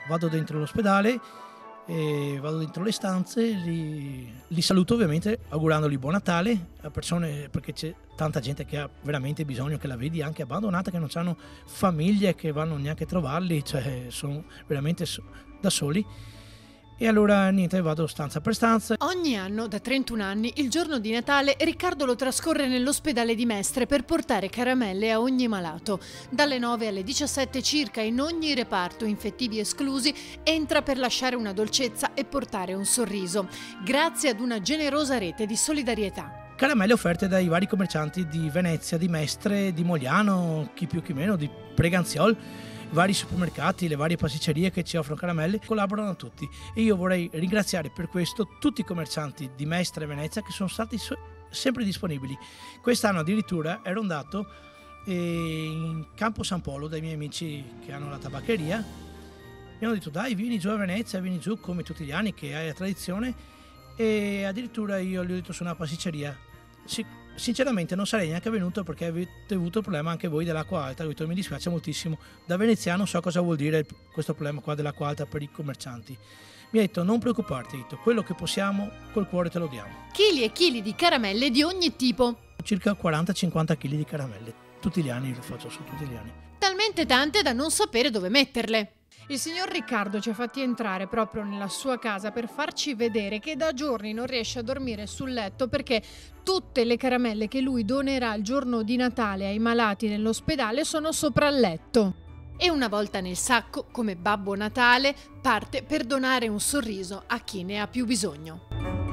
vado dentro l'ospedale, vado dentro le stanze, li saluto ovviamente augurandogli buon Natale a persone, perché c'è tanta gente che ha veramente bisogno, che la vedi anche abbandonata, che non hanno famiglie, che vanno neanche a trovarli, cioè sono veramente da soli. E allora niente, vado stanza per stanza. Ogni anno, da 31 anni, il giorno di Natale, Riccardo lo trascorre nell'ospedale di Mestre per portare caramelle a ogni malato. Dalle 9 alle 17 circa, in ogni reparto, infettivi esclusi, entra per lasciare una dolcezza e portare un sorriso, grazie ad una generosa rete di solidarietà. Caramelle offerte dai vari commercianti di Venezia, di Mestre, di Mogliano, chi più chi meno, di Preganziol. Vari supermercati, le varie pasticcerie che ci offrono caramelle collaborano tutti, e io vorrei ringraziare per questo tutti i commercianti di Mestre e Venezia che sono stati sempre disponibili. Quest'anno addirittura ero andato in Campo San Polo dai miei amici che hanno la tabaccheria, mi hanno detto dai vieni giù a Venezia, vieni giù come tutti gli anni che hai la tradizione, e addirittura io gli ho detto su una pasticceria. Sinceramente non sarei neanche venuto perché avete avuto il problema anche voi dell'acqua alta. Ho detto mi dispiace moltissimo, da veneziano so cosa vuol dire questo problema qua dell'acqua alta per i commercianti. Mi ha detto non preoccuparti, detto, quello che possiamo col cuore te lo diamo. Chili e chili di caramelle di ogni tipo. Circa 40-50 kg di caramelle, tutti gli anni lo faccio su tutti gli anni. Talmente tante da non sapere dove metterle. Il signor Riccardo ci ha fatti entrare proprio nella sua casa per farci vedere che da giorni non riesce a dormire sul letto perché tutte le caramelle che lui donerà il giorno di Natale ai malati nell'ospedale sono sopra il letto. E una volta nel sacco, come Babbo Natale, parte per donare un sorriso a chi ne ha più bisogno.